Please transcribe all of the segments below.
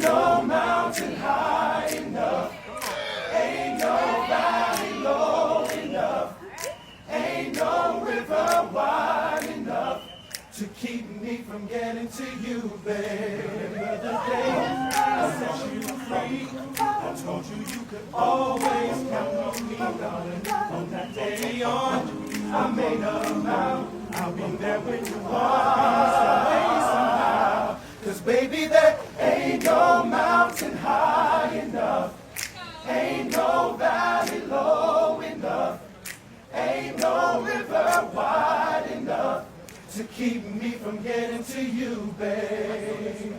No mountain high enough, ain't no valley low enough, ain't no river wide enough to keep me from getting to you, babe. The day I set you free, I told you you could always count on me, darling. From that day on, I made a vow, I'll be there when you are, some way, somehow. 'Cause baby, there ain't no mountain high enough, ain't no valley low enough, ain't no river wide enough to keep me from getting to you, babe.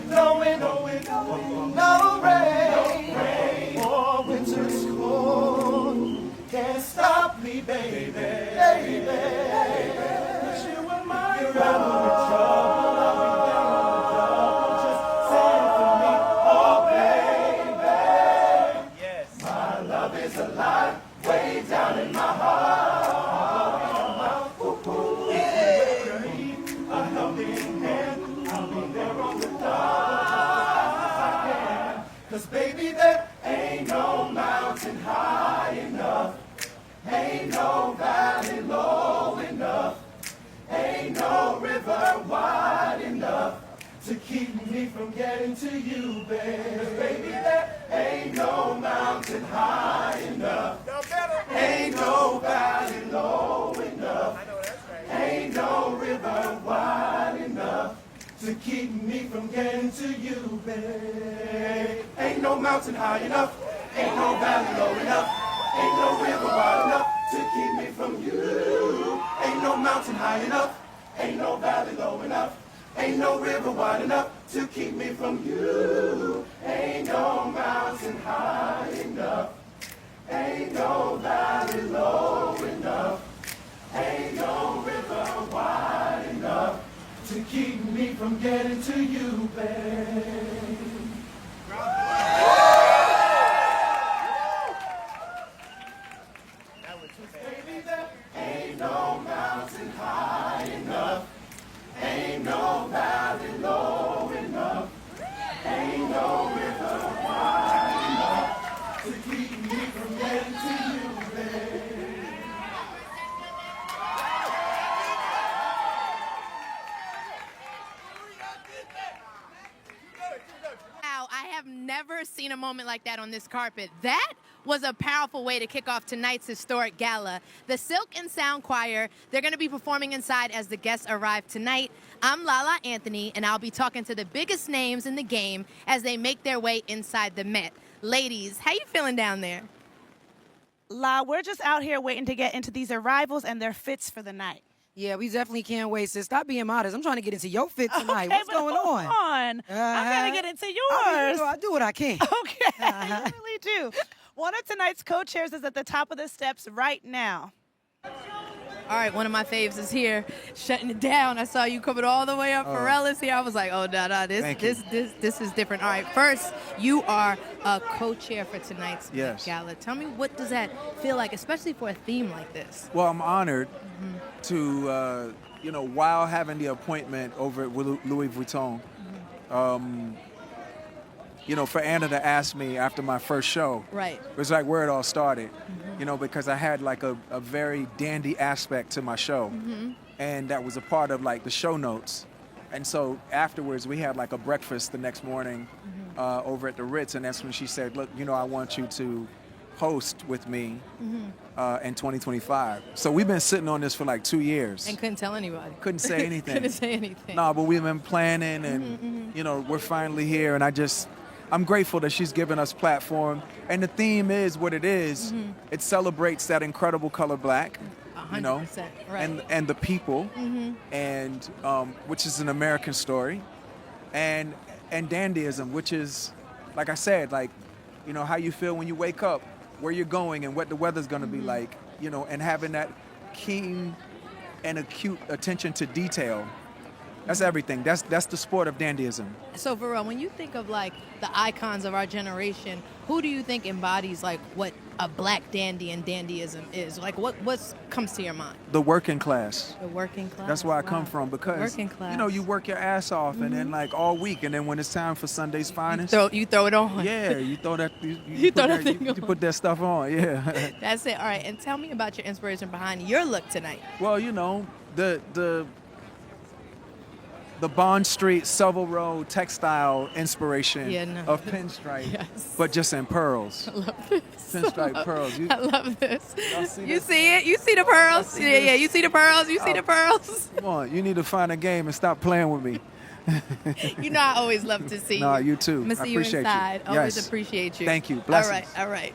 No wind, no wind, no rain, or winter's cold can't stop me, baby, baby. You're out of trouble, I'll be down on trouble, just send for me, oh baby. Yes. My love is alive, way down in my heart. Ooh, if you need a helping hand, I'll be there on the dime. 'Cause baby, there ain't no mountain high enough, ain't no valley low enough, ain't no river wide enough to keep me from getting to you, babe. Baby, there ain't no mountain high enough, ain't no valley low enough, ain't no river wide enough to keep me from getting to you, babe. Ain't no mountain high enough, ain't no valley low enough, ain't no river wide enough to keep me from you. Ain't no mountain high enough, ain't no valley low enough, ain't no river wide enough to keep me from you. Ain't no mountain high enough, ain't no valley low enough, ain't no river wide enough to keep me from getting to you, babe. Baby, there ain't no mountain high enough, ain't no valley low enough, ain't no river wide enough to keep me from getting to you, babe. Wow, I have never seen a moment like that on this carpet. That was a powerful way to kick off tonight's historic gala. The Silk and Sound Choir, they're going to be performing inside as the guests arrive tonight. I'm Lala Anthony, and I'll be talking to the biggest names in the game as they make their way inside the Met. Ladies, how you feeling down there? La, we're just out here waiting to get into these arrivals and their fits for the night. Yeah, we definitely can't wait, sis. Stop being modest. I'm trying to get into your fit tonight. Okay, What's but going hold on? I'm going to get into yours. I do what I can. Okay, you really do. One of tonight's co-chairs is at the top of the steps right now. All right, one of my faves is here, shutting it down. I saw you coming all the way up. Pharrell is here. I was like, oh, this is different. All right, first, you are a co-chair for tonight's Met Gala. Tell me, what does that feel like, especially for a theme like this? Well, I'm honored to, while having the appointment over at Louis Vuitton, for Anna to ask me after my first show. Right. It was like where it all started, because I had like a very dandy aspect to my show. And that was a part of like the show notes. And so afterwards we had like a breakfast the next morning over at the Ritz, and that's when she said, look, I want you to host with me in 2025. So we've been sitting on this for like 2 years. And couldn't tell anybody. Couldn't say anything. Couldn't say anything. No, but we've been planning, and we're finally here, and I'm grateful that she's given us platform. And the theme is what it is. It celebrates that incredible color black. 100%, right. And the people, and which is an American story, and dandyism, which is, like I said, like, how you feel when you wake up, where you're going, and what the weather's going to be like, and having that keen and acute attention to detail That's everything. That's the sport of dandyism. So, Varel, when you think of like the icons of our generation, who do you think embodies like what a black dandy and dandyism is? Like, what comes to your mind? The working class. The working class. That's where I come Wow. from because Working class. you know you work your ass off and then like all week and then when it's time for Sunday's finest, You throw it on. yeah, you throw that You throw that thing you on. put that stuff on, yeah. That's it. All right, and tell me about your inspiration behind your look tonight. Well, you know the Bond Street Savile Row textile inspiration Yeah, no. of pinstripe, Yes. but just in pearls. I love this. Pinstripe pearls. I love this. Y'all see You this? see it? You see the pearls? see Yeah, yeah. this? You see the pearls? You see Oh. the pearls? Come on, you need to find a game and stop playing with me. You know I always love to see No, you. you too. I'm gonna I see you appreciate you. inside. Always Yes. appreciate you. Thank you. All Blessings. right, all right.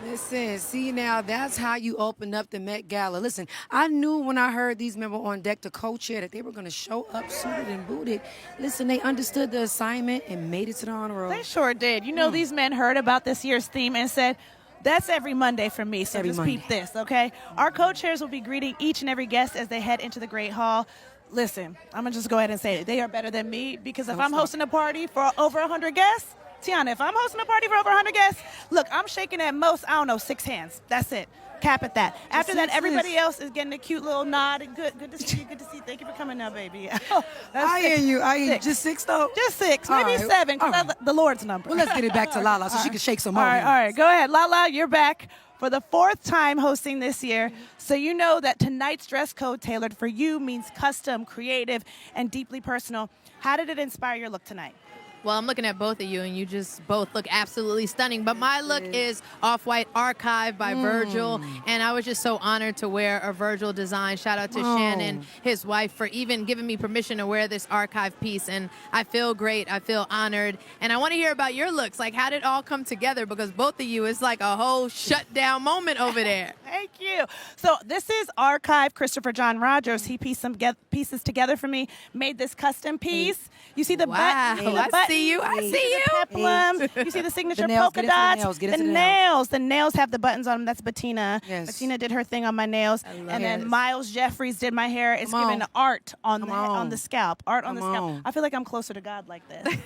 Listen, see now, that's how you open up the Met Gala. Listen, I knew when I heard these men were on deck to co-chair that they were going to show up suited and booted. Listen, they understood the assignment and made it to the honor roll. They sure did. You know, these men heard about this year's theme and said, that's every Monday for me, so Every just Monday. peep this, okay? Our co-chairs will be greeting each and every guest as they head into the Great Hall. Listen, I'm going to just go ahead and say it. They are better than me because if I'm hosting a party for over 100 guests, Teyana, if I'm hosting a party for over 100 guests, look, I'm shaking at most, I don't know, 6 hands. That's it. Cap at that. After that, six everybody is- else is getting a cute little nod. And good to see you. Good to see you. Thank you for coming now, baby. Oh, that's I hear six. you. I hear you. Six. Just 6, though? Just 6, All maybe right. 7, All because right. the Lord's number. Well, let's get it back to Lala so she can shake some more. All right, hands. all right. Go ahead. Lala, you're back for the 4th time hosting this year. So you know that tonight's dress code tailored for you means custom, creative, and deeply personal. How did it inspire your look tonight? Well, I'm looking at both of you, and you just both look absolutely stunning. But my look is Off-White Archive by Virgil, and I was just so honored to wear a Virgil design. Shout out to Shannon, his wife, for even giving me permission to wear this archive piece. And I feel great. I feel honored. And I want to hear about your looks. Like, how did it all come together? Because both of you, it's like a whole shutdown moment over there. Thank you. So this is Archive Christopher John Rogers. He pieced some pieces together for me, made this custom piece. You see the Wow. button. I see you. I You see you. the peplum. You see the signature The nails. polka Get into the dots. nails. Get The into the nails. The nails have the buttons on them. That's Bettina. Yes. Bettina did her thing on my nails. And then it. Miles Jeffries did my hair. It's Come giving on. art on Come the on on. the scalp. Art on the Come scalp. on. I feel like I'm closer to God like this.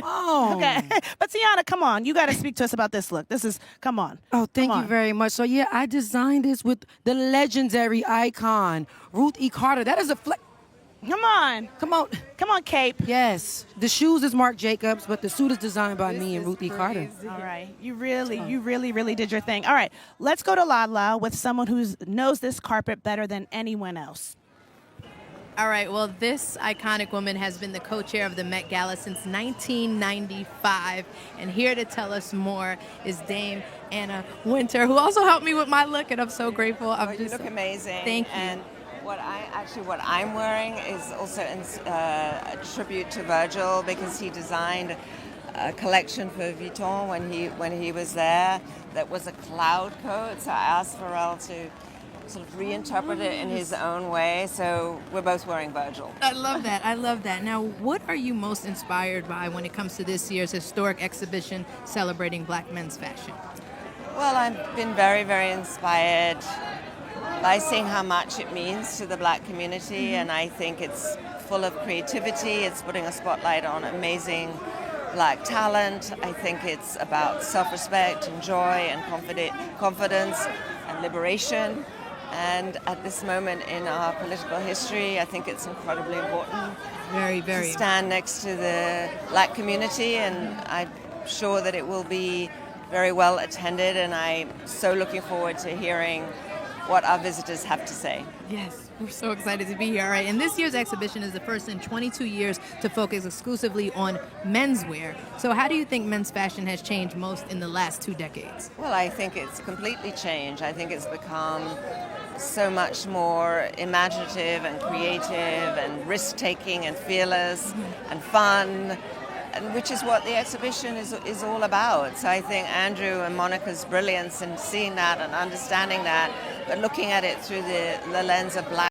Oh. Okay. But Teyana, come on. You got to speak to us about this look. This is, come on. Oh, thank Come you on. very much. So, yeah, I designed this with the legendary icon, Ruth E. Carter. That is a Come on. Come on. Come on, Cape. Yes. The shoes is Marc Jacobs, but the suit is designed by me and Ruth E. Carter. All right. You really did your thing. All right. Let's go to Lala with someone who knows this carpet better than anyone else. All right, well, this iconic woman has been the co-chair of the Met Gala since 1995. And here to tell us more is Dame Anna Winter, who also helped me with my look, and I'm so grateful. You look amazing. Thank you. And what I'm wearing is also a tribute to Virgil because he designed a collection for Vuitton when he was there. That was a cloud coat. So I asked Pharrell to sort of reinterpret it in his own way. So we're both wearing Virgil. I love that. I love that. Now, what are you most inspired by when it comes to this year's historic exhibition celebrating Black men's fashion? Well, I've been very, very inspired by seeing how much it means to the Black community, and I think it's full of creativity. It's putting a spotlight on amazing Black talent. I think it's about self-respect and joy and confidence and liberation. And at this moment in our political history, I think it's incredibly important Very, to very. stand next to the Black community, and I'm sure that it will be very well attended, and I'm so looking forward to hearing what our visitors have to say. Yes, we're so excited to be here. All right, and this year's exhibition is the first in 22 years to focus exclusively on menswear. So how do you think men's fashion has changed most in the last 2 decades? Well, I think it's completely changed. I think it's become so much more imaginative and creative and risk-taking and fearless and fun, and which is what the exhibition is all about. So I think Andrew and Monica's brilliance in seeing that and understanding that, but looking at it through the lens of Black